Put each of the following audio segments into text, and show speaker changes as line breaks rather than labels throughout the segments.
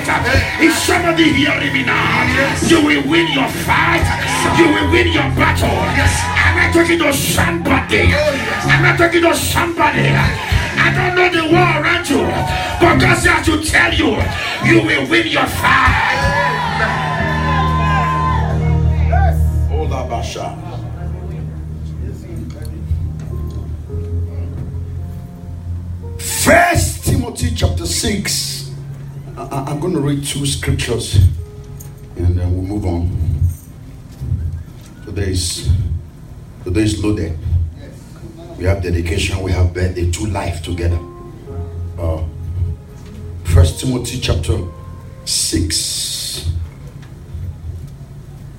fight. Is somebody hearing me now? You will win your fight. You will win your battle. I'm not talking to somebody. I'm not talking to somebody. I don't know the war around you, but God has to tell you, you will win your fight. Ola Basha. First Timothy chapter 6. I'm going to read 2 scriptures and then we'll move on. Today's loaded. We have dedication, we have birthday, 2 life together. First Timothy chapter 6.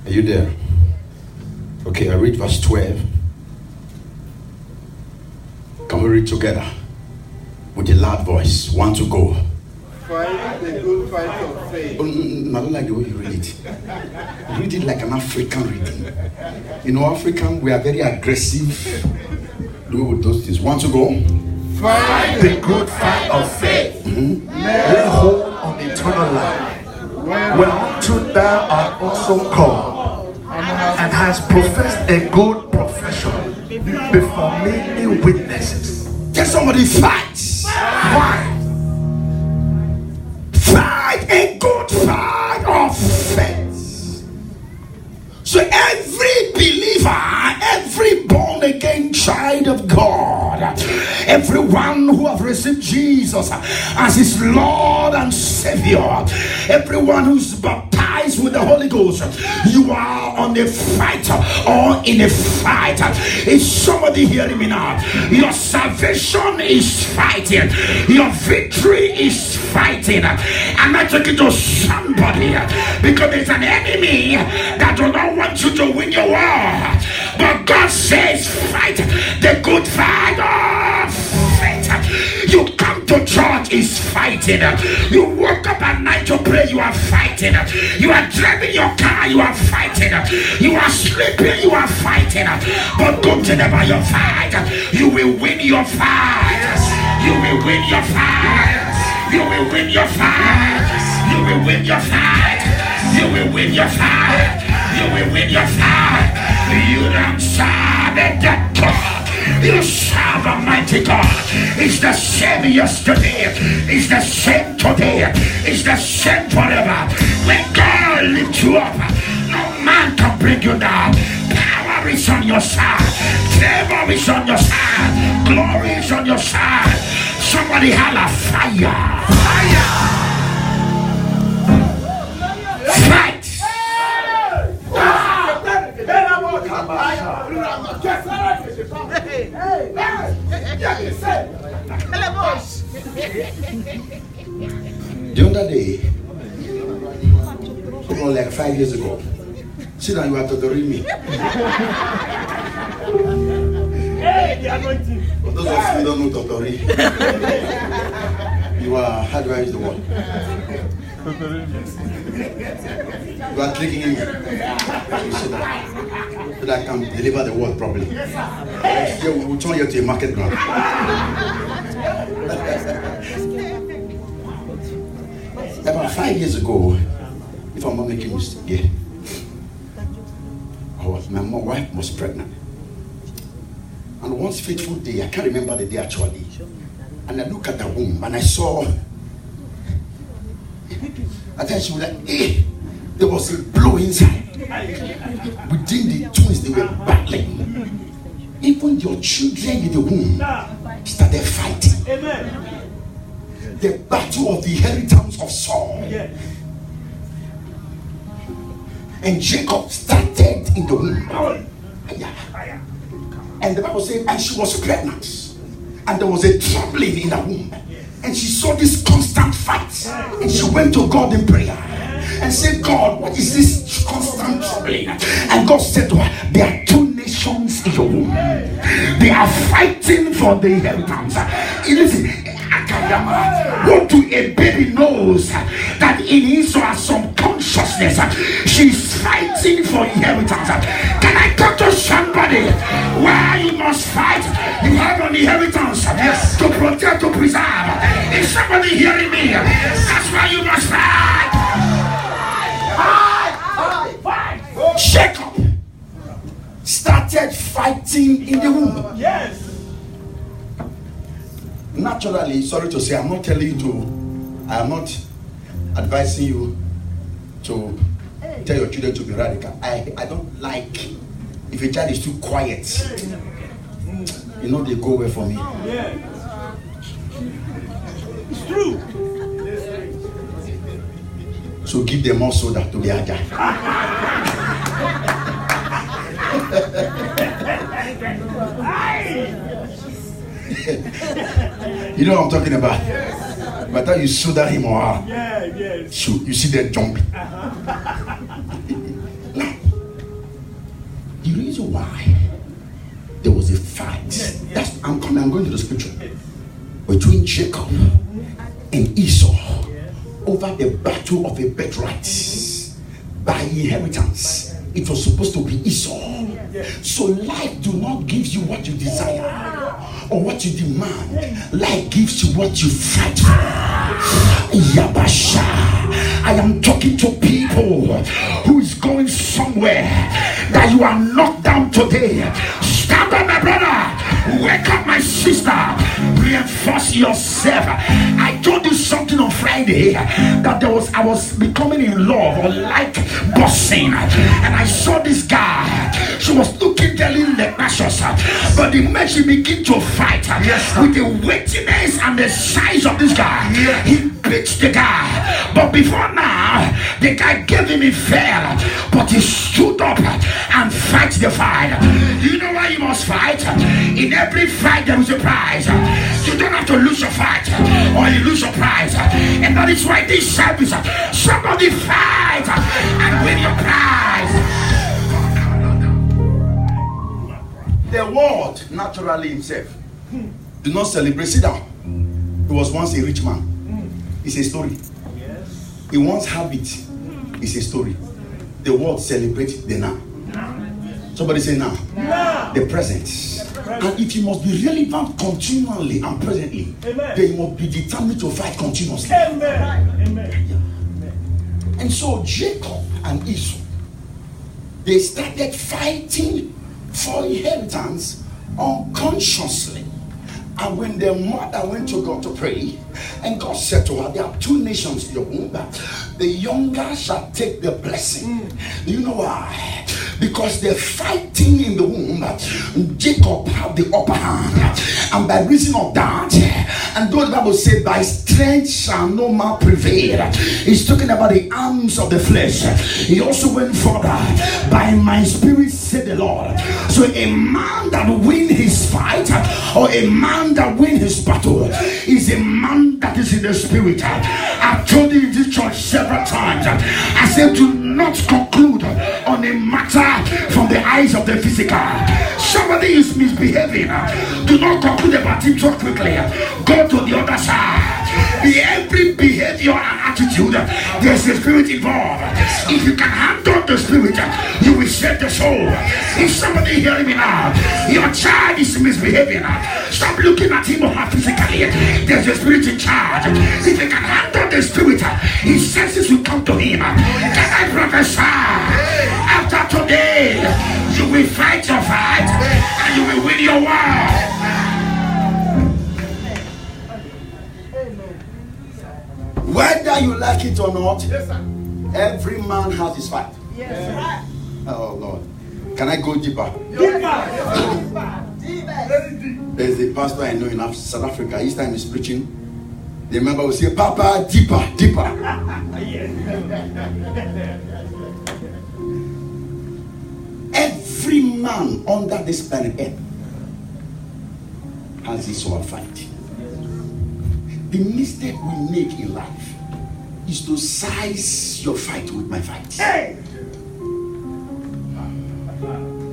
Are you there? Okay, I read verse 12. Can we read together? With a loud voice. 1 to go.
Fight the good fight of faith.
I don't like the way you read it. Read it like an African reading. You know, African, we are very aggressive. Do with those things. 1 to go.
Fight the good fight of faith.
Lay hold on eternal life, whereunto thou art also called, and hast professed a good profession before many witnesses.
Tell somebody, fight.
Fight.
Fight a good fight of faith. So every believer, every born again child of God, everyone who have received Jesus as his Lord and Savior, everyone who's baptized with the Holy Ghost, you are on a fight or in a fight. Is somebody hearing me now? Your salvation is fighting. Your victory is fighting. I'm not talking to somebody because there's an enemy that do not want you to win your war. But God says fight the good fight of faith. You come to church is fighting. You woke up at night to pray, you are fighting. You are driving your car, you are fighting. You are sleeping, you are fighting. But go to the your fight. You will win your fight. You will win your fight. You will win your fight. You will win your fight. You will win your fight. You will win your fight. You don't serve a dead God. You serve a mighty God. It's the same yesterday. It's the same today. It's the same forever. When God lifts you up, no man can bring you down. Power is on your side. Favor is on your side. Glory is on your side. Somebody holla fire. Fire. Fight. The other day, like 5 years ago, see now you are tutoring me.
Hey, the anointing.
For those of you who don't know tutoring, you are, how do I use the word? You are tricking me. So that I can deliver the word properly. Yeah, we will turn you to a market ground. About 5 years ago, if I'm not making a mistake, yeah, my wife was pregnant. And one fateful day, I can't remember the day actually, and I look at the womb and I saw, I think she was like, hey, there was a blow inside. Within the twins, they were battling. Even your children in the womb started fighting.
Amen.
The battle of the inheritance of Saul.
Yeah.
And Jacob started in the womb. And the Bible said, and she was pregnant. And there was a trembling in the womb. And she saw this constant fight. And she went to God in prayer and said, God, what is this constant troubling? And God said to her, there are 2 nations in your womb. They are fighting for the inheritance. Listen, what do a baby knows that in his or her subconsciousness she's fighting for inheritance? Can I talk to somebody where you must fight? You have an inheritance, yes, to protect, to preserve. Is somebody hearing me? That's why you must fight. naturally, sorry to say, I'm not telling you to, I am not advising you to tell your children to be radical. I don't like if a child is too quiet. You know, they go away from me.
Yeah. It's true.
So give them more soda to be agile. You know what I'm talking about? By the time you soda him or her, you see them jumping. Now, the reason why there was a fight, I'm going to the scripture, between Jacob and Esau over the battle of a birthright by inheritance. It was supposed to be Esau. So life do not give you what you desire or what you demand. Life gives you what you fight for. Yabasha. I am talking to people who is going somewhere that you are knocked down today. Stand up, my brother. Wake up, my sister. Reinforce yourself. I told you something on Friday that I was becoming in love or like bossing, and I saw this guy. She was looking delicious, but the moment she began to fight with the weightiness and the size of this guy, he beat the guy. But before now, the guy gave him a fair, but he stood up and fight the fight. You know why you must fight? In every fight there is a prize. You don't have to lose your fight or you lose your prize. And that is why this service, somebody fight and win your prize. The world naturally himself do not celebrate. Sit down. He was once a rich man. It's a story. He once had it. It's a story. The world celebrates the now. Somebody say now. The present. And if you must be relevant continually and presently, then you must be determined to fight continuously. And so Jacob and Esau, they started fighting for inheritance unconsciously. And when their mother went to God to pray, and God said to her, there are two nations in your womb. The younger shall take the blessing. Do you know why? Because they're fighting in the womb. Jacob had the upper hand. And by reason of that, and though the Bible said, by strength shall no man prevail, he's talking about the arms of the flesh. He also went further, by my spirit said the Lord. So a man that win his fight, or a man that win his battle, is a man that is in the spirit. I've told you in this church several times, I said, do not conclude on a matter from the eyes of the physical. Somebody is misbehaving, do not conclude about him so quickly. Go to the other side. In every behavior and attitude, there's a spirit involved. If you can handle the spirit, you will save the soul. If somebody hearing me now, your child is misbehaving, stop looking at him or her physically. There's a spirit in charge. If you can handle the spirit, his senses will come to him. Can I prophesy? After today, you will fight your fight and you will win your war. Whether you like it or not, every man has his fight. Oh Lord, can I go deeper? There's a pastor I know in South Africa. Each time he's preaching, the member will say, Papa, deeper, deeper. Every man under this planet Earth has his own fight. The mistake we make in life is to size your fight with my fight. Hey!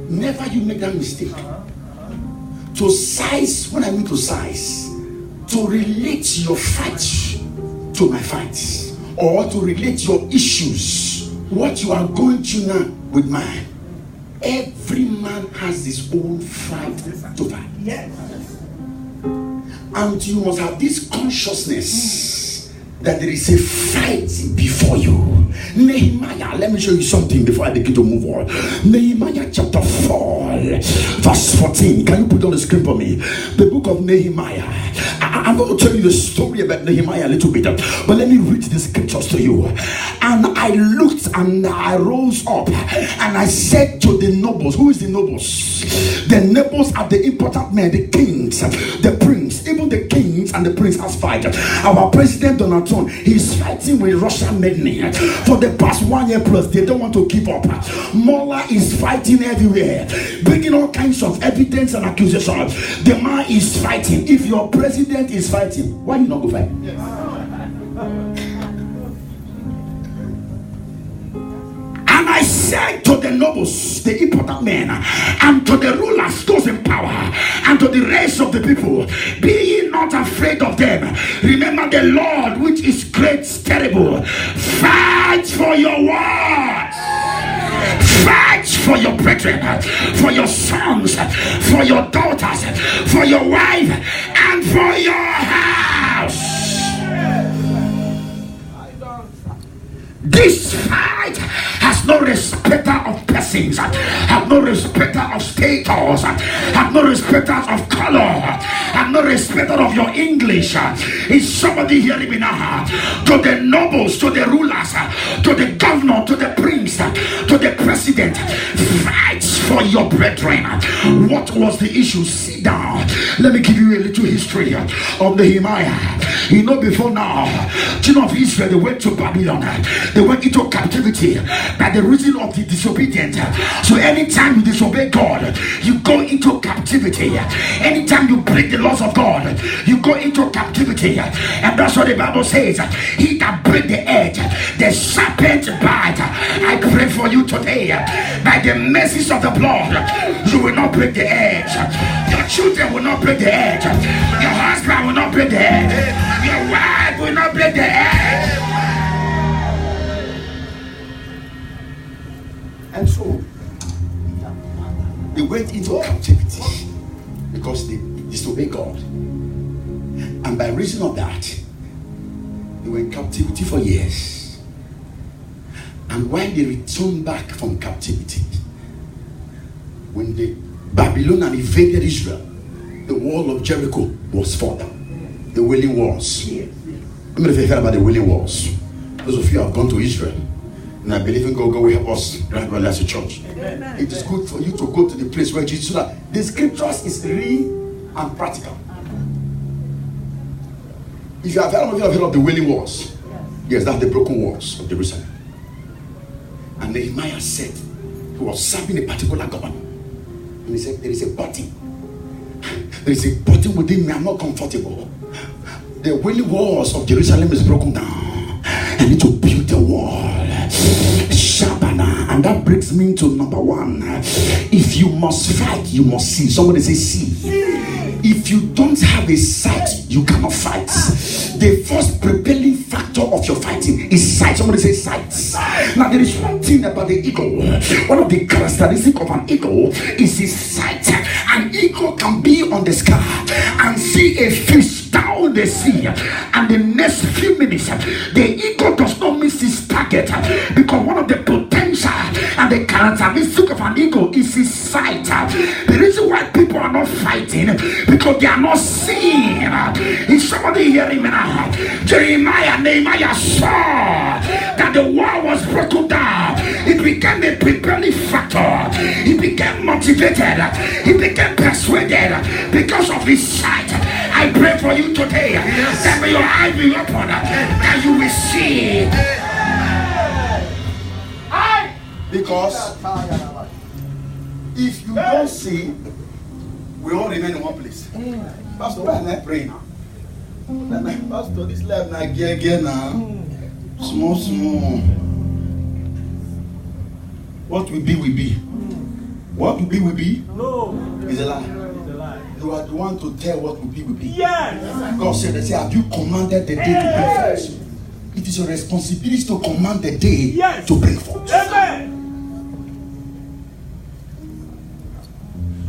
Never you make that mistake. To size, when I mean to size, to relate your fight to my fight, or to relate your issues, what you are going through now with mine. Every man has his own fight to fight. Yes. And you must have this consciousness that there is a fight before you. Nehemiah, let me show you something before I begin to move on. Nehemiah chapter 4, verse 14. Can you put on the screen for me? The book of Nehemiah. I'm going to tell you the story about Nehemiah a little bit, but let me read the scriptures to you. And I looked and I rose up and I said to the nobles, who is the nobles? The nobles are the important men, the kings, the prince, even the kings and the prince has fight. Our president Donald Trump, he's fighting with Russian men for the past 1 year plus. They don't want to give up. Mueller is fighting everywhere, bringing all kinds of evidence and accusation. The man is fighting. If your president is fighting, why you not go fight? Yes. And I said to the nobles, the important men, and to the rulers, those in power, and to the rest of the people, be ye not afraid of them. Remember the Lord, which is great, terrible. Fight for your words. Fight for your brethren, for your sons, for your daughters, for your wife, and for your house. This fight has no respecter of persons, have no respecter of status, have no respecter of color, have no respecter of your English. Is somebody hearing me now? To the nobles, to the rulers, to the governor, to the prince, to the president, fight for your brethren. What was the issue? Sit down. Let me give you a little history of Nehemiah. You know, before now, children of Israel, they went to Babylon. They went into captivity by the reason of the disobedient. So anytime you disobey God, you go into captivity. Anytime you break the laws of God, you go into captivity. And that's what the Bible says. He that break the edge, the serpent bite. I pray for you today, by the mercies of the blood, you will not break the edge. Your children will not break the edge. Your husband will not break the edge. Your wife will not break the edge. And so they went into captivity because they disobeyed God. And by reason of that, they were in captivity for years. And when they returned back from captivity, when the Babylonians invaded Israel, the wall of Jericho was fallen. The Wailing Walls. How many of you heard about the Wailing Walls? Those of you who have gone to Israel, and I believe in God will help us gradually as a church. Amen. It is good for you to go to the place where Jesus, so that the scriptures is real and practical. If you have heard of the Wailing Walls, yes, that's the broken walls of Jerusalem. And Nehemiah said he was serving a particular governor, and he said, there is a button. There is a button within me. I'm not comfortable. The Wailing Walls of Jerusalem is broken down. I need to build a wall. Shabana. And that brings me to number one. If you must fight, you must see. Somebody say see. If you don't have a sight, you cannot fight. The first propelling factor of your fighting is sight. Somebody say sight. Now there is one thing about the eagle. One of the characteristics of an eagle is his sight. An eagle can be on the sky and see a fish down the sea, and the next few minutes the eagle does not miss his target, because one of the potential and the characteristic of an eagle is his sight. The reason why people are not fighting, because they are not seeing. Is somebody hearing me now? Nehemiah saw that the wall was broken down. It became a propelling factor. He became motivated. He became persuaded because of his sight. I pray for you today, that may your eyes be open, that you will see. Because if you don't see, we all remain in one place. Pastor, why am I praying now? Pastor, this life now again now. Small. What will be, will be. What will be, will be. No. Is a lie. You are the one to tell what will be, will be. Yes. God said, have you commanded the day to bring forth? It is your responsibility to command the day to bring forth. Amen.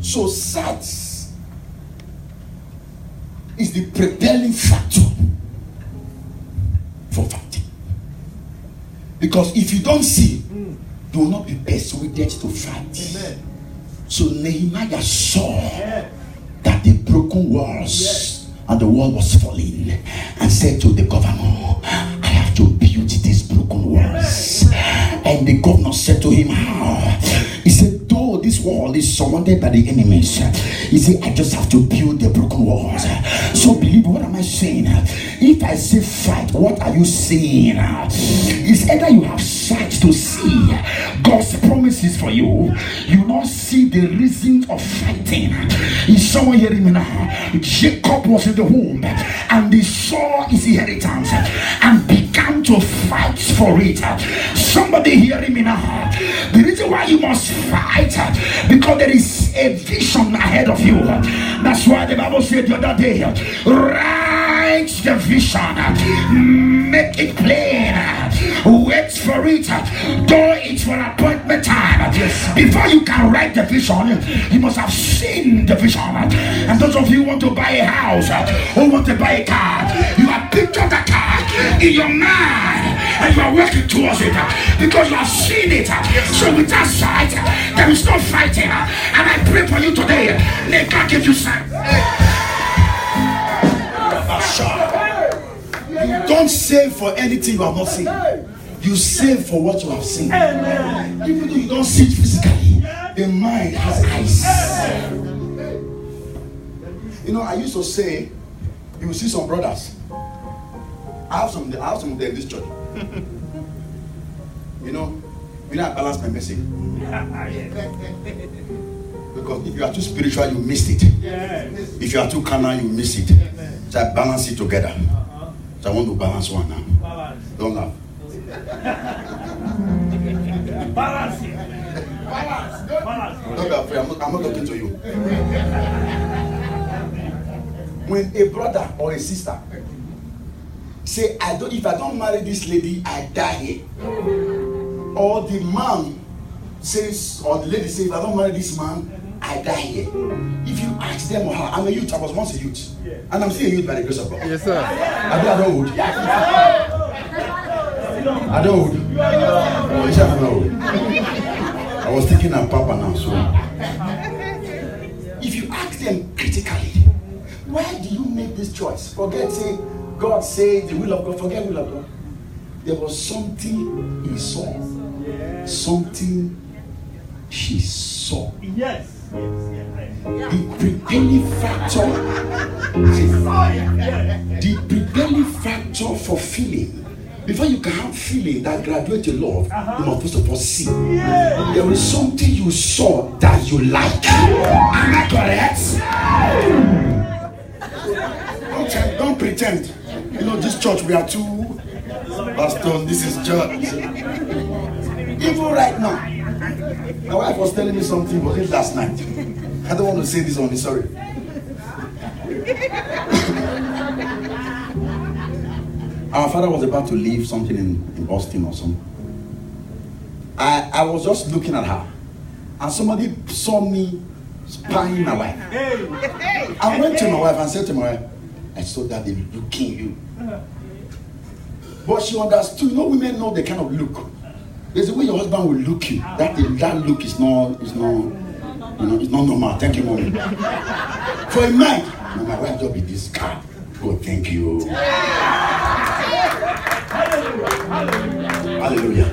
So sight is the propelling factor for fighting. Because if you don't see, you will not be persuaded to fight. Amen. So Nehemiah saw that the broken walls and the wall was falling, and said to the governor, I have to build these broken walls. And the governor said to him, how? He said, though this wall is surrounded by the enemies, he said, I just have to build the broken walls. So believe, what am I saying? If I say fight, what are you saying? It's either you have sight to see God's promises for you, you not see the reason of fighting. Is someone hearing me now? Jacob was in the womb and he saw his inheritance and began to fight for it. Somebody hearing me now? The reason why you must fight, because there is a vision ahead of you. That's why the Bible said the other day, write the vision, make it plain, wait for it, though it's for appointment time. Before you can write the vision, you must have seen the vision. And those of you who want to buy a house or want to buy a car, you have pictured the car in your mind and you are working towards it because you have seen it. So with that sight, there is no fighting. And I pray for you today, may God give you sight. You don't save for anything you have not seen. You save for what you have seen. Even though you don't see it physically, the mind has eyes. You know, I used to say, you will see some brothers. I have some of them in this church. You know, I balance my message. Because if you are too spiritual, you missed it. If you are too carnal, you miss it. So I balance it together. So I want to balance one now. Don't laugh. Balance it. Don't be afraid. I'm not talking to you. When a brother or a sister say, if I don't marry this lady, I die here. Or the man says, or the lady says, if I don't marry this man, I die here. If you ask them or her, I'm a youth, I was once a youth. And I'm still a youth by the grace of God. Yes, sir. I don't old. I don't old. Oh, yes, I'm old. I was thinking I'm Papa now, so. If you ask them critically, why do you make this choice? Forget, say, God said the will of God, forget will of God. There was something he saw. Something she saw. Yes. The prevailing factor. The prevailing factor for feeling. Before you can have feeling that graduate to love, you must first of all see. There is something you saw that you like. Am I correct? Don't pretend. You know, this church, we are two pastors. This is church. Even right now, my wife was telling me something about it last night. I don't want to say this on me, sorry. Our father was about to leave something in Austin or something. I was just looking at her, and somebody saw me spying my wife. I went to my wife and said to my wife, I saw that they looking you. But she understood. You know, women know the kind of look. There's a way your husband will look you. That look is not normal. Thank you, mommy. For a man, my wife just be this car. Oh, thank you. Hallelujah.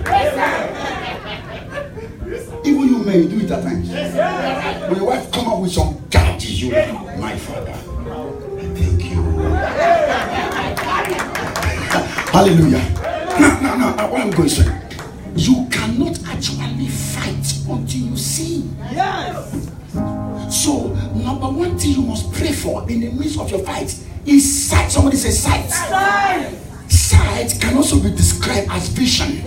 Even you may do it at times. When your wife come up with some gadgets, you like, my father. Thank you. Hallelujah. Now, what I'm going to say, you cannot actually fight until you see. Yes. So, number one thing you must pray for in the midst of your fight is sight. Somebody say sight. Sight. Sight can also be described as vision.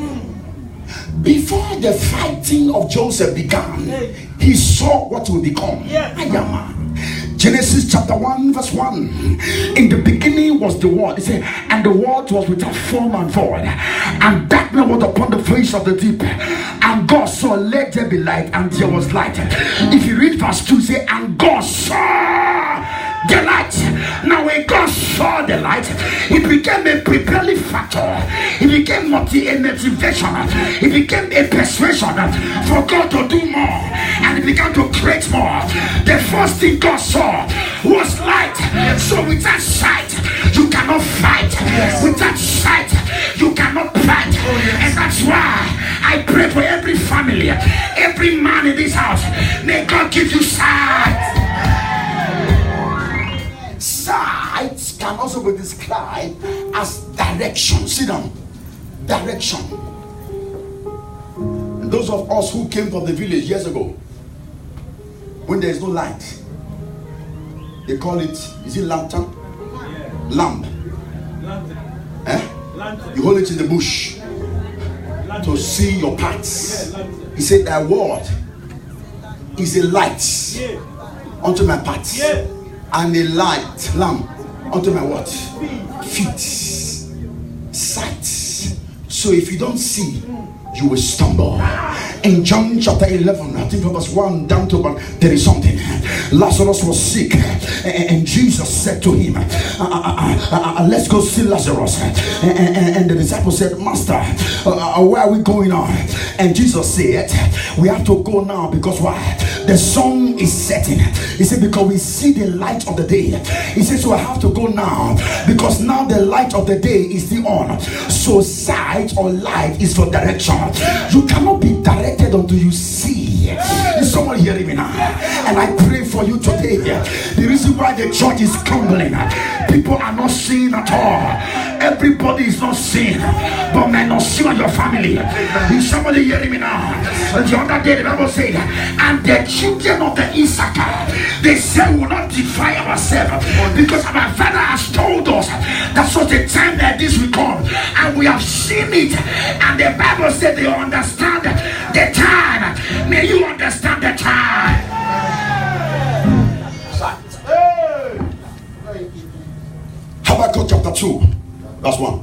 Before the fighting of Joseph began, he saw what will become. Yes. Genesis chapter 1 verse 1. In the beginning was the Word. It said, and the Word was without form and void, and darkness was upon the face of the deep. And God saw, let there be light, and there was light. If you read verse 2, say, and God saw The light. Now when God saw the light, it became a propelling factor. It became a motivation. It became a persuasion for God to do more, and it began to create more. The first thing God saw was light. So without sight, you cannot fight. Without sight, you cannot fight. And that's why I pray for every family, every man in this house. May God give you sight. Sight can also be described as direction. Sit down. Direction. And those of us who came from the village years ago, when there is no light, they call it, is it lantern? Lamp. You hold it in the bush to see your paths. He said, thy word is a light unto my paths, and a light lamp unto my what? Feet. Sight. So if you don't see, you will stumble. In John chapter 11, I think from verse 1 down to about 30 something, Lazarus was sick, and Jesus said to him, let's go see Lazarus. And the disciples said, Master, where are we going on? And Jesus said, we have to go now, because why? The sun is setting. He said, because we see the light of the day. He said, so I have to go now, because now the light of the day is still on. So sight or light is for direction. You cannot be directed until you see. Is someone hearing me now? And I pray for you today. The reason why the church is crumbling, people are not seeing at all. Everybody is not seeing, but may not see on your family. Is somebody hearing me now? The other day the Bible said, and the children of the Issachar, they said, we will not defy ourselves, because our Father has told us that such a time like this will come, and we have seen it. And the Bible said they understand the time. May you understand the time. Habakkuk chapter 2 verse 1.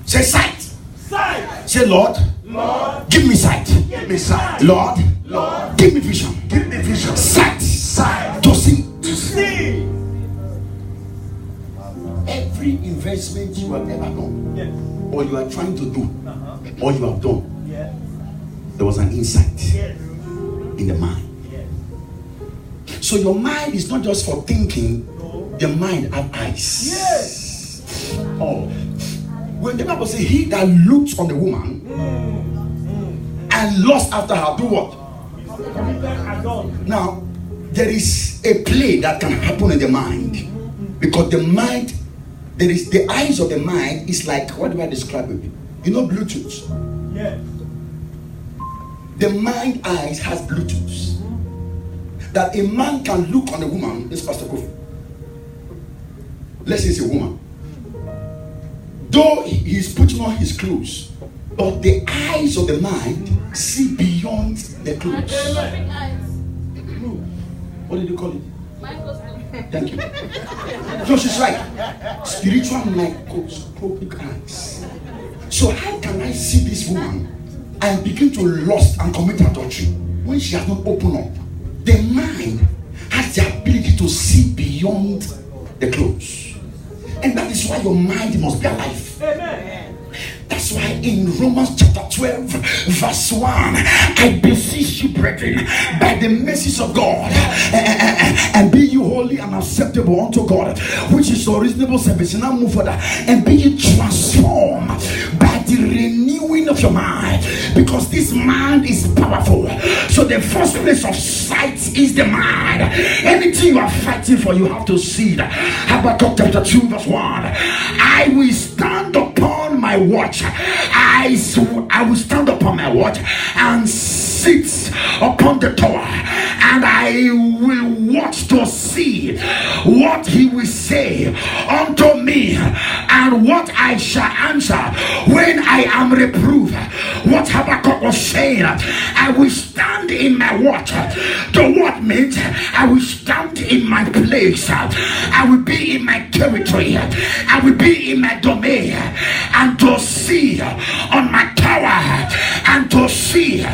Say sight. Sight. Say Lord, Lord, give me sight. Give me sight. Lord, Lord, give me vision. Give me vision. Sight. Sight. To see. To see. Every investment you have ever done, yes, or you are trying to do, or you have done, yes, there was an insight, yes, in the mind. Yes. So your mind is not just for thinking. No. The mind have eyes. Yes. Oh, when the Bible says, he that looks on the woman and lust after her, do what? Now, there is a play that can happen in the mind, because the mind, there is the eyes of the mind is like, what do I describe it? You know Bluetooth? Yes. The mind eyes has Bluetooth. That a man can look on a woman. This Pastor Kofi. Let's say it's a woman. Though he's putting on his clothes, but the eyes of the mind see beyond the clothes. What did you call it? Microscope. Thank you. No, she's right. Spiritual microscopic eyes. So how can I see this woman and begin to lust and commit adultery when she has not opened up? The mind has the ability to see beyond the clothes. And that is why your mind must be alive. Amen. That's why in Romans chapter 12 verse 1, I beseech you, brethren, by the mercies of God, and be you holy and acceptable unto God, which is your reasonable service. Now move further. And be ye transformed by the renewing of your mind, because this mind is powerful. So the first place of sight is the mind. Anything you are fighting for, you have to see it. Habakkuk chapter 2 verse 1. I will stand upon my watch. I will stand upon my watch and sit upon the tower, and I will watch to see what he will say unto me, and what I shall answer when I am reproved. What Habakkuk was saying, I will stand in my watch. The what means I will stand in my place. I will be in my territory. I will be in my domain, and to see on my tower, and to see,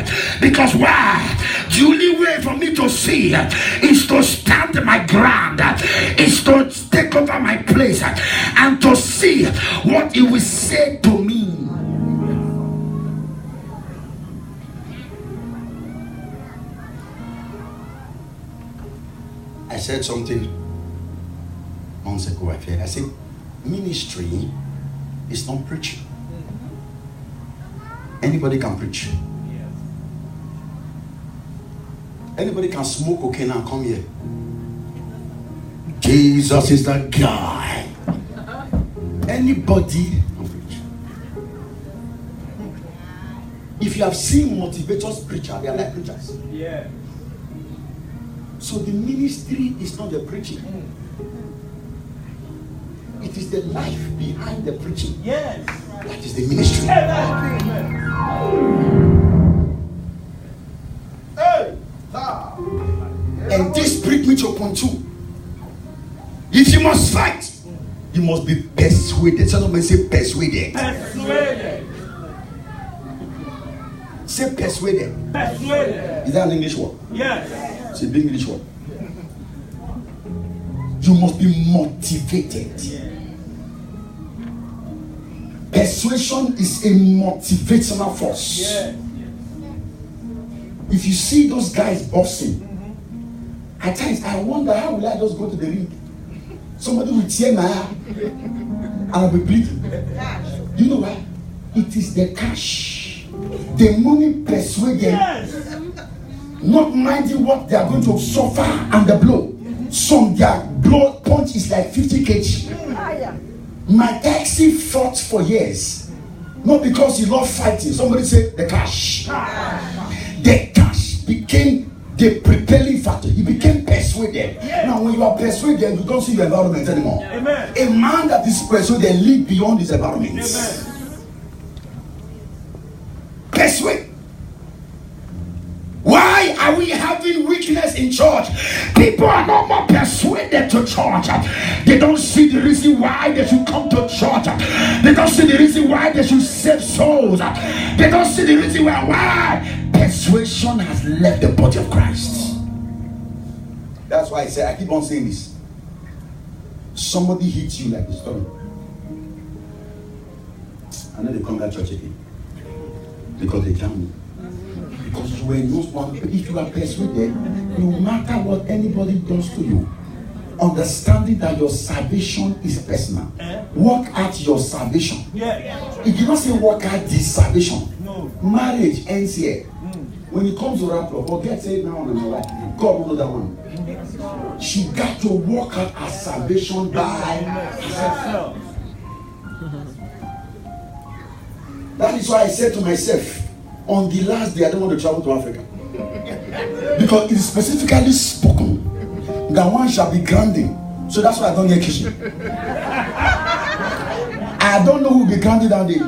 because why? The only way for me to see is to stand my ground, is to take over my place and to see what he will say to me. I said something months ago. I said, ministry is not preaching. Anybody can preach. Anybody can smoke cocaine and come here. Jesus is the guy. Anybody can preach. If you have seen motivators preacher, they are like preachers.
Yeah.
So the ministry is not the preaching. It is the life behind the preaching.
Yes.
That is the ministry. And this brings me to a point too. If you must fight, you must be persuaded. Somebody say persuaded.
Persuaded.
Say persuaded.
Persuaded.
Is that an English word?
Yes.
It's a big English word. You must be motivated. Persuasion is a motivational force.
Yes.
If you see those guys boxing, at times I wonder, how will I just go to the ring? Somebody will tear my eye and I'll be bleeding. You know why? It is the cash. The money persuades them.
Yes.
Not minding what they are going to suffer and the blow. Some their blow punch is like 50 kg. My taxi fought for years. Not because he loved fighting. Somebody said the cash. The cash became the propelling factor. He became persuaded. Now when you are persuaded, you don't see your environment anymore.
Amen.
A man that is persuaded lives beyond his environment.
Amen.
Persuade. Why are we having weakness in church? People are not more persuaded to church. They don't see the reason why they should come to church. They don't see the reason why they should save souls. They don't see the reason why persuasion has left the body of Christ. That's why I keep on saying this. Somebody hits you like this story. I know they come to church again because they can't. Because you were in those one, if you are persuaded, no matter what anybody does to you, understanding that your salvation is personal. Work out your salvation. It did not say work out this salvation.
No.
Marriage ends here. When it comes to rapture, forget say now and all that. God will know that one. She got to work out her salvation by herself. That is why I said to myself, on the last day, I don't want to travel to Africa. Because it is specifically spoken that one shall be grinding. So that's why I don't hear kitchen. I don't know who will be grinding that day.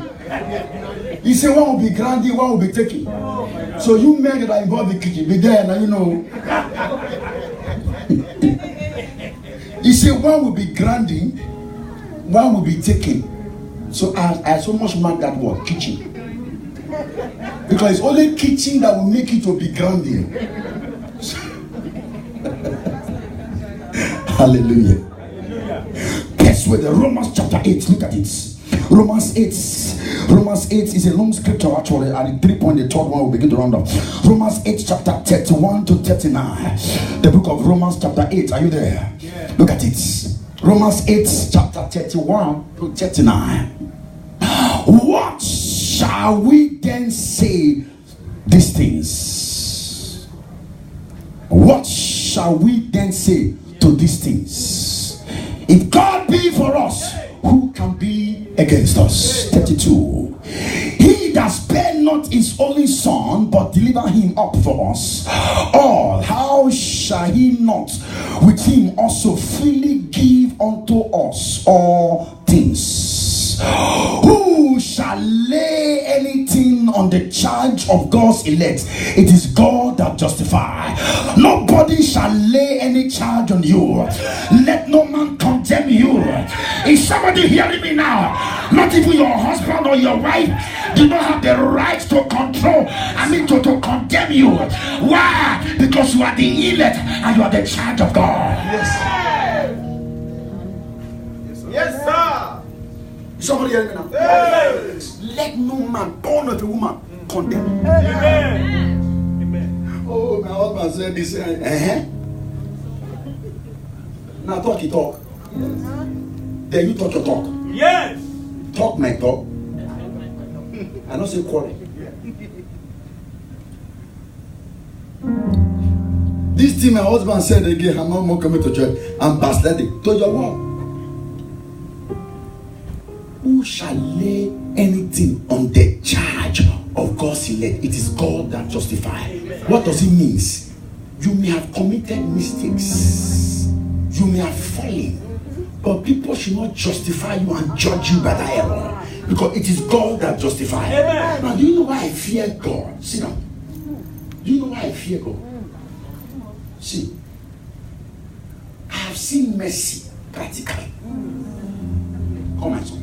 He said one will be grinding, one will be taking. So you men that are involved in the kitchen, be there now, you know. He said one will be grinding, one will be taking. So I so much mark that word, kitchen. Because it's only kitchen that will make it to be grounding. Hallelujah. Persuade. Romans chapter 8. Look at it. Romans 8. Romans 8 is a long scripture actually. At the 3 point, the third one will begin to round up. Romans 8 chapter 31 to 39. The book of Romans chapter 8. Are you there? Yeah. Look at it. Romans 8 chapter 31 to 39. What shall we then say these things? What shall we then say to these things? If God be for us, who can be against us? 32. He that spared not his only son, but delivered him up for us all, how shall he not with him also freely give unto us all things? Who shall lay anything on the charge of God's elect. It is God that justifies. Nobody shall lay any charge on you. Let no man condemn you. Is somebody hearing me now? Not even your husband or your wife do not have the right to control, to condemn you. Why? Because you are the elect and you are the charge of God.
Yes.
Yes, sir.
Somebody hear me now?
Amen.
Let no man born of a woman condemn you.
Amen.
Oh, my husband said this. Now talk, you talk. Then you talk your talk.
Yes.
Talk my talk. I don't say quarrel. This thing my husband said again, I'm not more coming to church. I'm backsliding. To your wall. Who shall lay anything on the charge of God's elect? It is God that justifies. What does it mean? You may have committed mistakes. You may have fallen. But people should not justify you and judge you by that error. Because it is God that justifies.
Amen.
Now, do you know why I fear God? See now. Do you know why I fear God? See. I have seen mercy practically. Come, my son.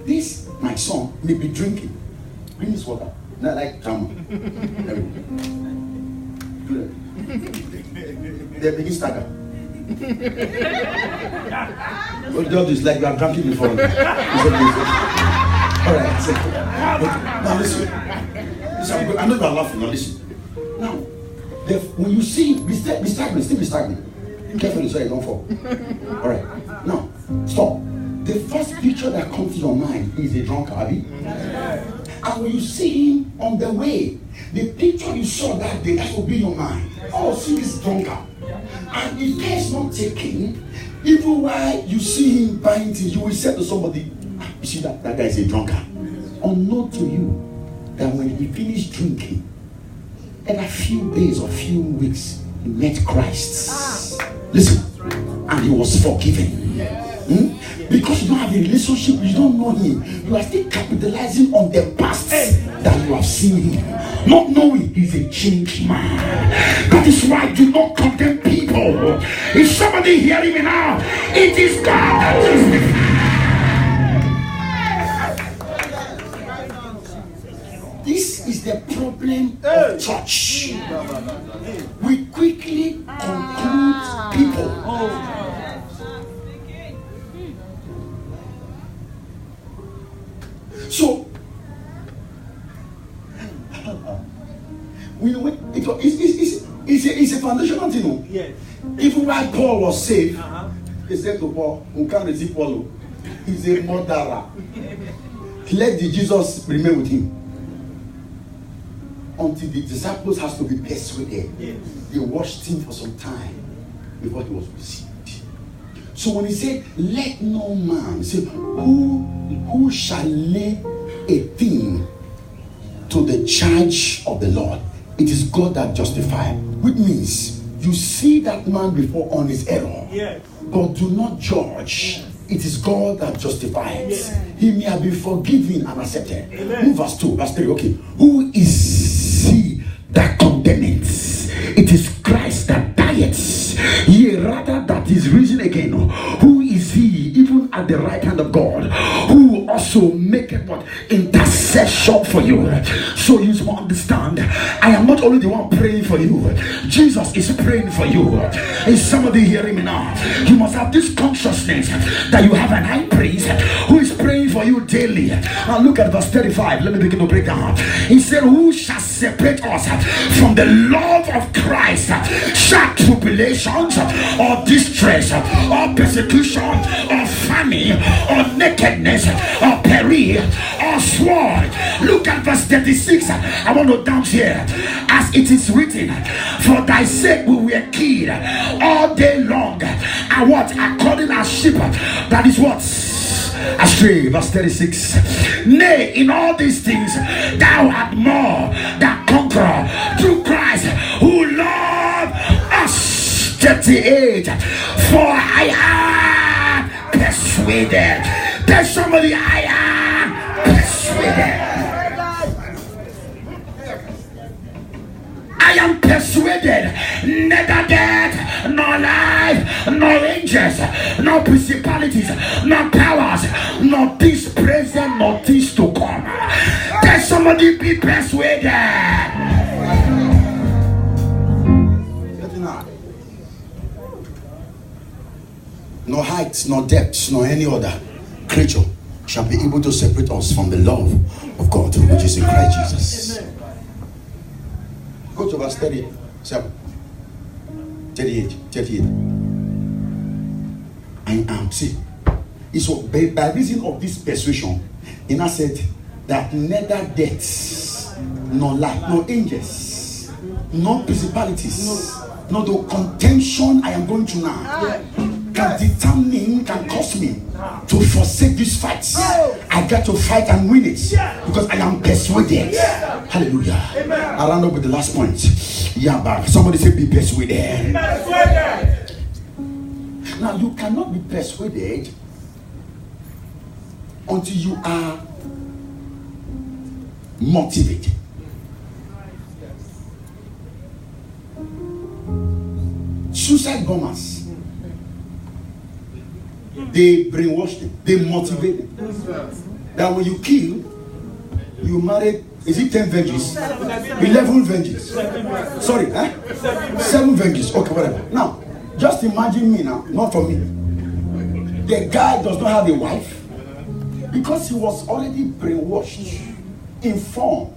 This, my son, may be drinking. Bring this water. Not like drama. Do that. They begin stagger. What job is like you have drunk it before. Alright, now listen. I know you are laughing, now listen. Now, when you see, be stagnant, still be stagnant. Carefully so you don't fall. Alright, now, stop. The first picture that comes to your mind is a drunkard, Abi. And when you see him on the way, the picture you saw that day, that will be your mind. Oh, see this drunkard. And if care is not taken, even while you see him buying things, you will say to somebody, you see that guy is a drunkard. Unknown to you that when he finished drinking, in a few days or few weeks, he met Christ. Listen, and he was forgiven. Because you don't have a relationship, you don't know him, you are still capitalizing on the past that you have seen him, not knowing he's a changed man. That is why do not condemn people. Is somebody hearing me now? It is God that justifies. This is the problem of church. We quickly conclude people. So, it's a foundational thing.
Yes.
Even while Paul was saved, he said to Paul, "Who can't receive Paul? He's a murderer. Let the Jesus remain with him." Until the disciples has to be persuaded.
Yes.
They watched him for some time before he was received. So when he said, "Let no man," he said, who shall lay a thing to the charge of the Lord? It is God that justifies. Which means you see that man before on his error,
Yes.
but do not judge. It is God that justifies.
Yes.
He may have been forgiven and accepted.
Amen.
Move verse 2, verse 3. Okay. Who is he that condemneth? It is Christ that dieth, yea, rather that is risen again. Who is he, even at the right hand of God, who also maketh what? Intercession for you. So you must understand, I am not only the one praying for you, Jesus is praying for you. Is somebody hearing me now? You must have this consciousness that you have an high priest who is praying for you daily. Now look at verse 35. Let me begin to break down. He said, who shall separate us from the love of Christ? Shall tribulations or distress or persecution or famine or nakedness or peril or sword? Look at verse 36. I want to dance here. As it is written, for thy sake we were killed all day long, and what? According as sheep that is what? Astray. Verse 36. Nay, in all these things thou art more than conqueror through Christ who loved us. 38. For I am persuaded. Tell somebody, I am persuaded.
neither death, nor life, nor angels, nor principalities, nor powers, nor things present, nor things to come. Can somebody be persuaded? No height, nor depth, nor any other creature shall be able to separate us from the love of God which is in Christ Jesus. Go to verse 37, 38. I am see. It's by reason of this persuasion, and I said that neither death, nor life, nor angels, nor principalities, nor the contention I am going to now can determine, can cause me to forsake these fights. I got to fight and win it because I am persuaded. Hallelujah. I'll round up with the last point. Yeah, but somebody say be persuaded. Now you cannot be persuaded until you are motivated. Suicide bombers, they brainwash them, they motivate them. That when you kill, you marry, is it 10 virgins? 11 virgins. Sorry, 7 virgins. Okay, whatever. Now, just imagine me now, not for me. The guy does not have a wife because he was already brainwashed, informed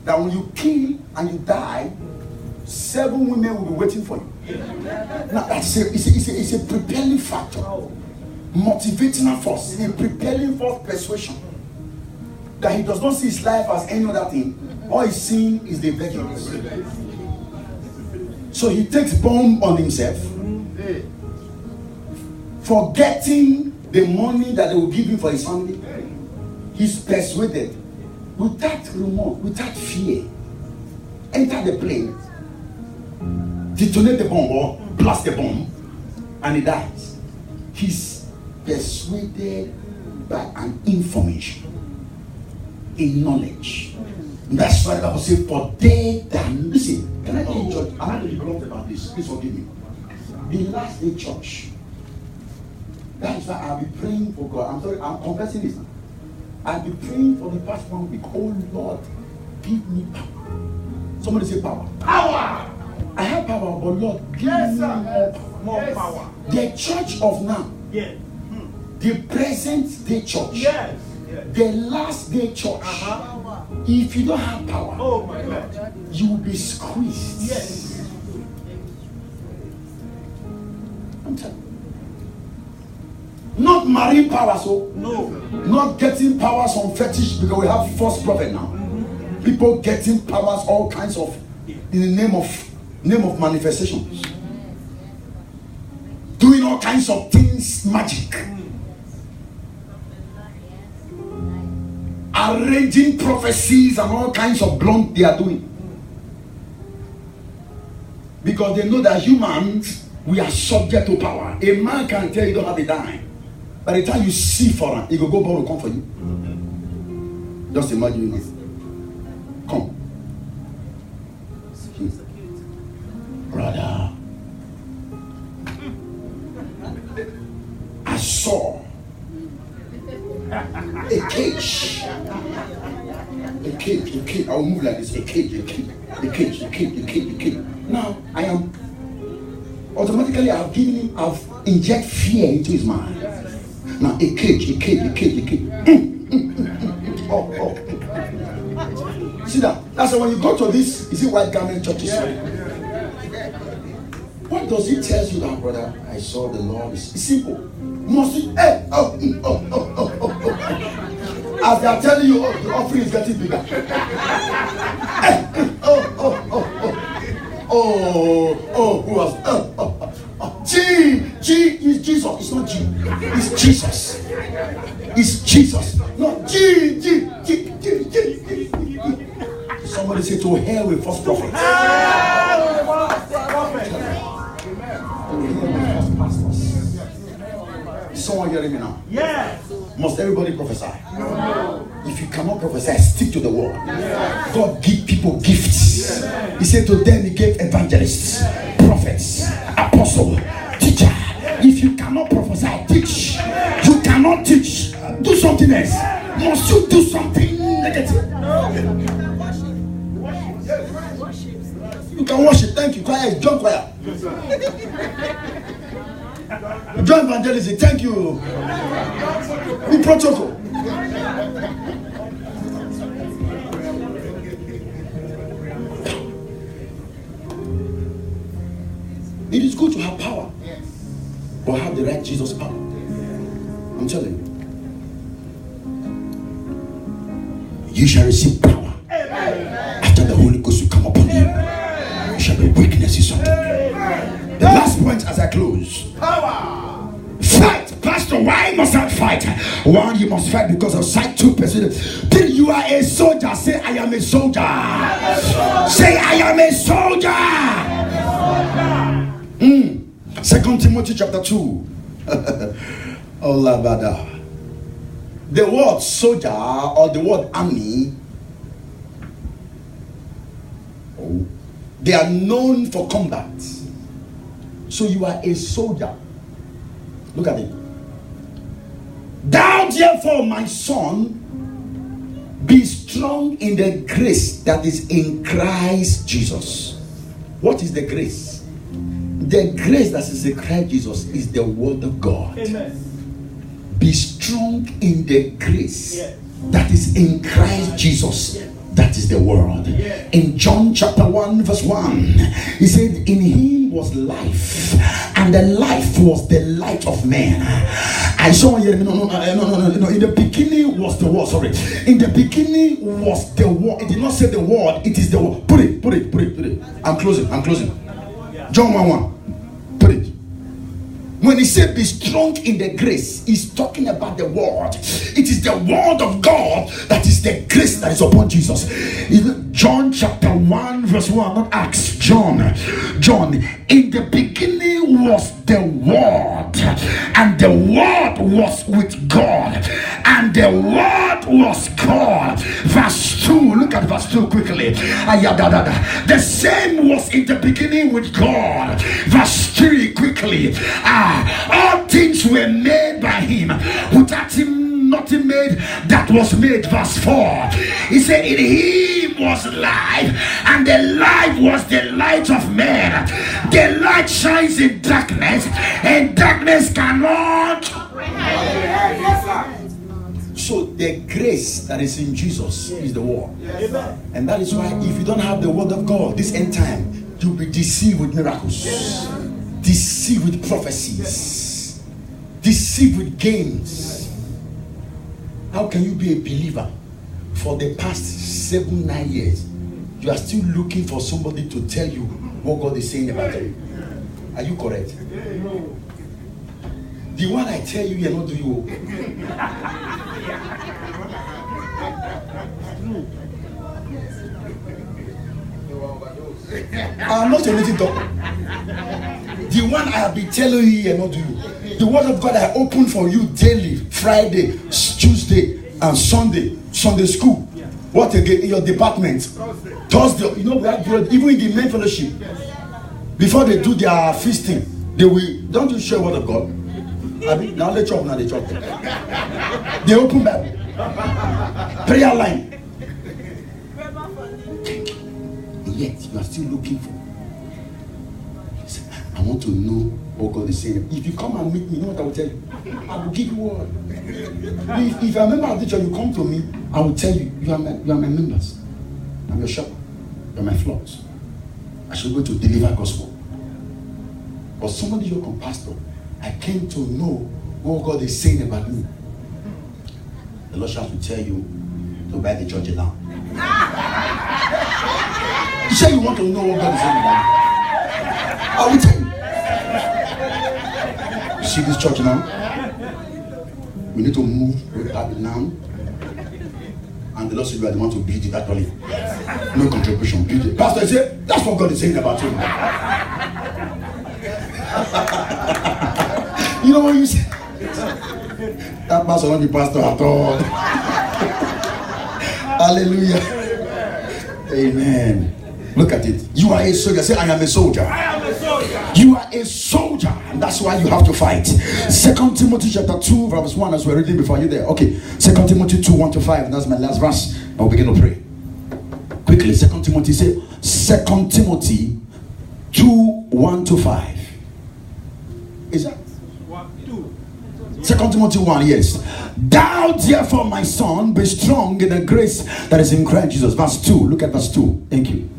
that when you kill and you die, 7 women will be waiting for you. Now that's it's a propelling factor, motivating force, a propelling force persuasion that he does not see his life as any other thing. All he's seeing is the virgins. So he takes bomb on himself, forgetting the money that they will give him for his family. He's persuaded, without remorse, without fear, enter the plane, detonate the bomb or blast the bomb, and he dies. He's persuaded by an information, a knowledge. And that's why the Bible says, for they that listen. Can I tell you, church? I'm not going to be blunt about this. Please forgive me. The last day church. That is why I'll be praying for God. I'm sorry, I'm confessing this now. I'll be praying for the past 1 week. Oh Lord, give me power. Somebody say power. Power! I have power, but Lord, give me more power. The church of now, the present day church, the last day church, if you don't have power, you will be squeezed. I'm telling you. Not marine power, so not getting powers from fetish, because we have false prophet now. People getting powers, all kinds of, in the name of manifestations, doing all kinds of things, magic, arranging prophecies and all kinds of blunt they are doing, because they know that humans, we are subject to power. A man can tell you don't have a dime. By the time you see for him, he will go borrow, come for you. Just imagine this. Come. Brother, I saw a cage. A cage. I will move like this. A cage. Now, I am automatically, I've inject fear into his mind. Now, a cage. Oh. See that? That's why when you go to this, is it white garment churches? What does it tell you that, brother? I saw the Lord. It's simple. Must it? As they are telling you, the offering is getting bigger. Who was? G is Jesus. It's not G. It's Jesus. It's Jesus. No, G. Somebody say to hell with false prophets. Someone hearing me now? Yes. Must everybody prophesy? No. If you cannot prophesy, stick to the word. Yes. God give people gifts. Yes. He said to them, he gave evangelists, prophets, apostles, teacher. If you cannot prophesy, teach. You cannot teach. Do something else. Must you do something negative? You can worship. Thank you. Choir is John choir. John evangelism. Thank you. We protocol. It is good to have power, but have the right Jesus power. I'm telling you. You shall receive power. After the Holy Ghost will come upon you, you shall be witnesses of it. The last point as I close. Power. Fight. Pastor, why must I fight? One, you must fight because of sight. 2%. 3, you are a soldier. Say, I am a soldier. Say, I am a soldier. 2 Timothy chapter 2. The word soldier or the word army, they are known for combat. So you are a soldier. Look at it. Thou therefore, my son, be strong in the grace that is in Christ Jesus. What is the grace? The grace that is in Christ Jesus is the word of God. Amen. Be strong in the grace that is in Christ Jesus. That is the word. In John chapter 1 verse 1, he said, in him was life, and the life was the light of man. I saw here, no. In the beginning was the word. Sorry. In the beginning was the word. It did not say the word, it is the word. Put it. I'm closing. John 1:1. Put it. When he said be strong in the grace, he's talking about the word. It is the word of God that is the grace that is upon Jesus. John chapter 1 verse 1, not Acts. John, in the beginning was the word, and the word was with God, and the word was God. Verse 2, look at verse 2 quickly. The same was in the beginning with God. Verse 3 quickly. All things were made by him. Without him nothing made that was made. Verse 4, he said in him was life, and the life was the light of man. The light shines in darkness, and darkness cannot. So the grace that is in Jesus is the word. And that is why if you don't have the word of God this end time, you'll be deceived with miracles, deceived with prophecies, deceived with games. How can you be a believer for the past 7-9 years? You are still looking for somebody to tell you what God is saying about you. Are you correct? The one I tell you, you're not doing you. I'm not a native doctor. The one I have been telling you, you're not doing. The word of God I open for you daily, Friday, Tuesday, and Sunday school. What again in your department? Thursday. You know we have even in the main fellowship. Before they do their feasting, they will. Don't you share word of God? Now they chop. They open Bible, prayer line. Thank you. And yet you are still looking for. I want to know what God is saying. If you come and meet me, you know what I will tell you? I will give you word. If you're a member of the church, you come to me, I will tell you, you are my members. I'm your shepherd. You're my flocks. I should go to deliver gospel. But somebody you come, pastor, I came to know what God is saying about me. The Lord shall tell you to buy the church now. You say you want to know what God is saying about me? I will tell you. You see this church now? We need to move with that now. And the Lord said, you are the one to build it actually. No contribution, build it. Pastor said, that's what God is saying about you. You know what you say? That pastor will not be pastor at all. Hallelujah. Amen. Look at it. You are a soldier. Say, I am a soldier.
I am a soldier.
You are a soldier, and that's why you have to fight. 2 Timothy chapter 2, verse 1, as we're reading before you there. Okay. 2 Timothy 2, 1 to 5. And that's my last verse. I'll begin to pray. Quickly, 2 Timothy, say 2 Timothy 2, 1 to 5. Is that? 2 Timothy 1, yes. Thou therefore, my son, be strong in the grace that is in Christ Jesus. Verse 2. Look at verse 2. Thank you.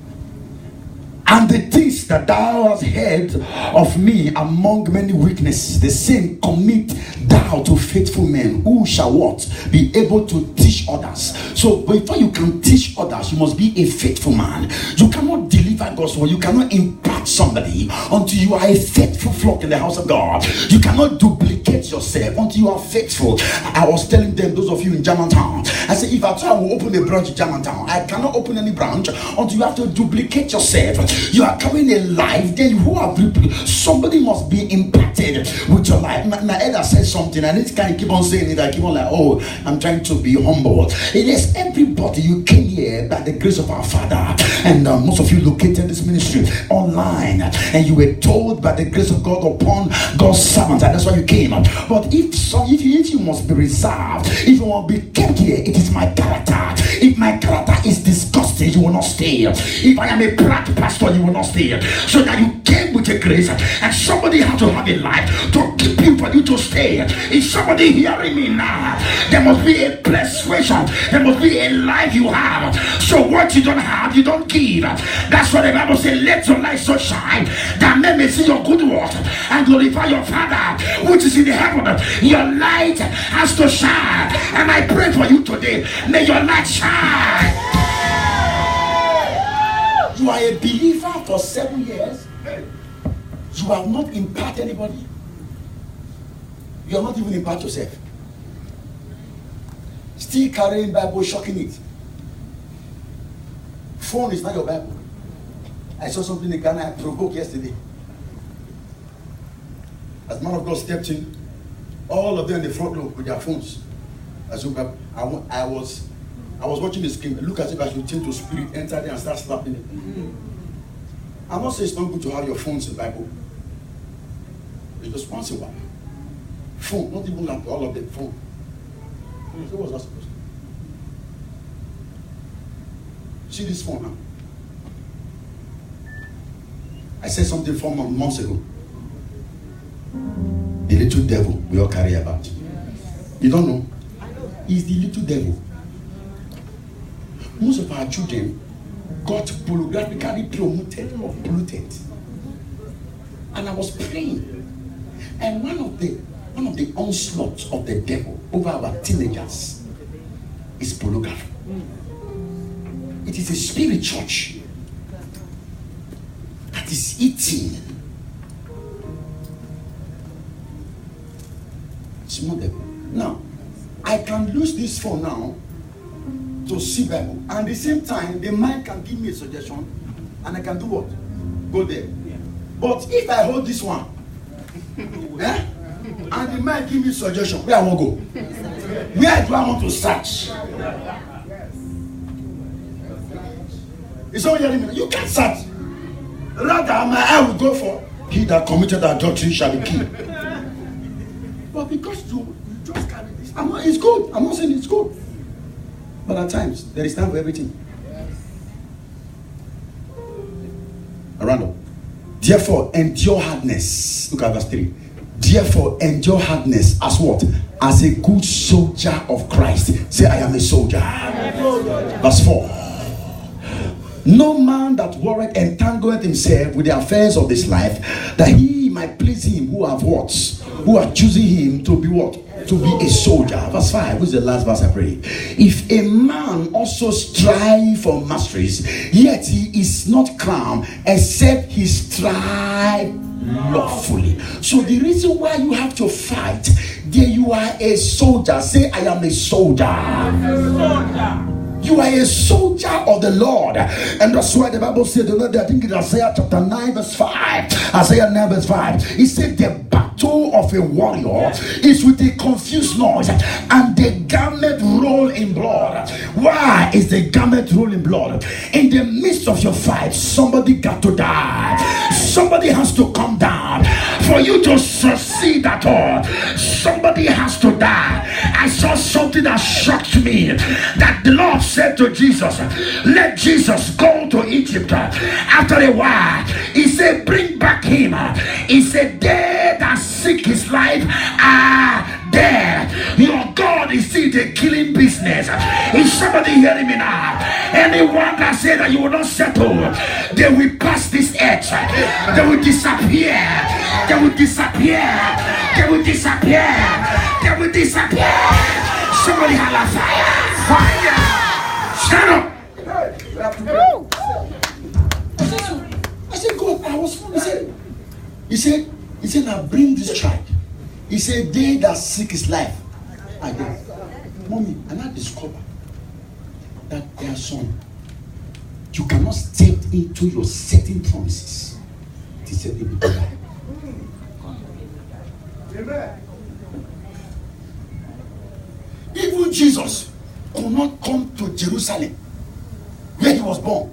And the things that thou hast heard of me among many witnesses, the same commit thou to faithful men who shall what? Be able to teach others. So before you can teach others, you must be a faithful man. You cannot deliver God's word. You cannot impart somebody until you are a faithful flock in the house of God. You cannot duplicate yourself until you are faithful. I was telling them, those of you in Germantown, I said, if I try to open a branch in Germantown, I cannot open any branch until you have to duplicate yourself. You are carrying a life, then who have somebody must be impacted with your life. My elder said something, and this guy keep on saying it. I keep on like, oh, I'm trying to be humble. It is everybody. You came here by the grace of our Father, and most of you located this ministry online, and you were told by the grace of God upon God's servants, and that's why you came. But if you must be reserved, if you want to be kept here, it is my character. If my character is disgusted, you will not stay. If I am a proud pastor, you will not stay. So that you came with a grace, and somebody had to have a life to keep you for you to stay. Is somebody hearing me now? There must be a persuasion. There must be a life you have. So what you don't have, you don't give. That's what the Bible says. Let your light so shine that men may see your good works and glorify your Father which is in the heaven. Your light has to shine, and I pray for you today. May your light shine. You are a believer for 7 years. You have not impacted anybody. You have not even impacted yourself. Still carrying Bible, shocking it. Phone is not your Bible. I saw something in Ghana I provoked yesterday. As man of God stepped in, all of them in the front row with their phones. I was watching the screen. Look as if I should change to spirit, enter there and start slapping it. I'm not saying it's not good to have your phones in the Bible. It's just once in a while. Phone, not even like all of them, phone. So what's that supposed to do? See this phone now? I said something 4 months ago. The little devil we all carry about. You don't know? He's the little devil. Most of our children got pornographically promoted or polluted. And I was praying. And one of the onslaughts of the devil over our teenagers is pornography. It is a spirit church that is eating. Small devil. Now, I can lose this phone now to see Bible, and at the same time the mind can give me a suggestion, and I can do what? Go there. But if I hold this one, and the mind give me a suggestion, where I won't go? Where do I want to search? Is someone hearing me? You can't search. Rather, my eye will go for he that committed adultery shall be killed. But because you just carry this, it's good. I'm not saying it's good. But at times, there is time for everything. Around. Therefore, endure hardness. Look at verse 3. Therefore, endure hardness as what? As a good soldier of Christ. Say, I am a soldier. Verse 4. No man that worrieth entangleth himself with the affairs of this life, that he might please him who have what? Who are choosing him to be what? To be a soldier. Verse 5, which is the last verse I pray. If a man also strive for masteries, yet he is not crowned, except he strive lawfully. So the reason why you have to fight, there you are a soldier. Say, I am a soldier. You are a soldier of the Lord. And that's why the Bible said, I think in Isaiah chapter 9 verse 5. Isaiah 9 verse 5. It said the battle battle of a warrior is with a confused noise, and the garment roll in blood. Why is the garment roll in blood? In the midst of your fight, somebody got to die. Somebody has to come down for you to succeed at all. Somebody has to die. I saw something that shocked me, that the Lord said to Jesus, let Jesus go to Egypt. After a while, he said, bring back him. He said, they that seek his life are dead. Your God is still the killing business. Is somebody hearing me now? Anyone that said that you will not settle, they will pass this edge. They will disappear. They will disappear. They will disappear. They will disappear. Somebody holla fire. Fire. Stand up. I said, God, I was. He said, now bring this child. He said, they that seek his life are dead. Mommy, and I discovered that their son, you cannot step into your certain promises. He said, they will die. Amen. Even Jesus could not come to Jerusalem, where he was born,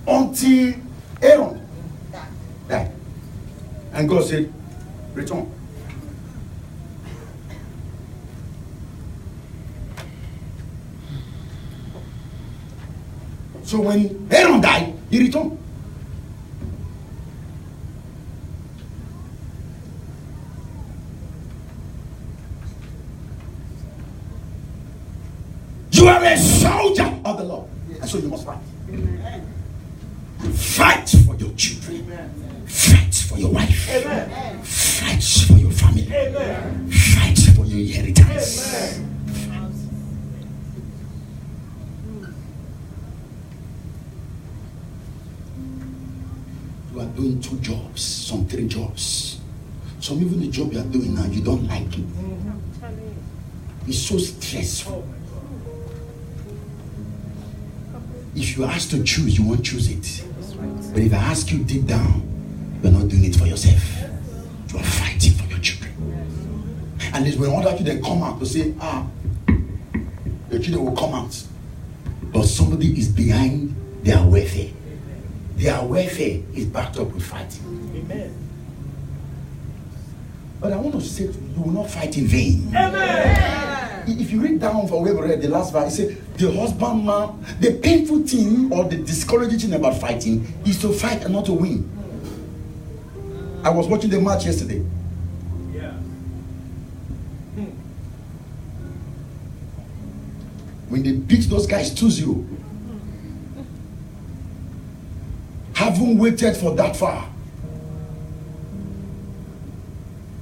until Aaron died. And God said, return. So when Aaron died, he returned. You are a soldier of the Lord. And so you must fight. Amen. Fight for your children. Amen. Fight for your wife. Amen. Fight for your family. Amen. Fight for your inheritance. Amen. You are doing 2 jobs, some 3 jobs. Some even the job you are doing now, you don't like it. It's so stressful. If you are asked to choose, you won't choose it. But if I ask you deep down, you're not doing it for yourself. You are fighting for your children. And it's when other children come out to say, your children will come out. But somebody is behind their welfare. Their welfare is backed up with fighting. Amen. But I want to say to you, you will not fight in vain. Amen. If you read down from where we read the last verse, it said, the husbandman, the painful thing or the discouraging thing about fighting is to fight and not to win. I was watching the match yesterday. Yeah. When they beat those guys 2-0, haven't waited for that far,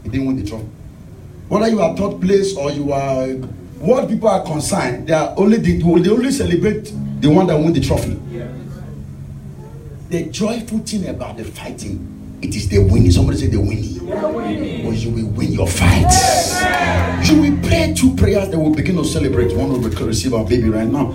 he didn't win the trophy. Whether you are third place or you are, what people are concerned, they only celebrate the one that won the trophy. Yeah. The joyful thing about the fighting, it is the winning. Somebody say the winning. Or you will win your fight. Yeah. You will pray 2 prayers that will begin to celebrate. One will receive our baby right now.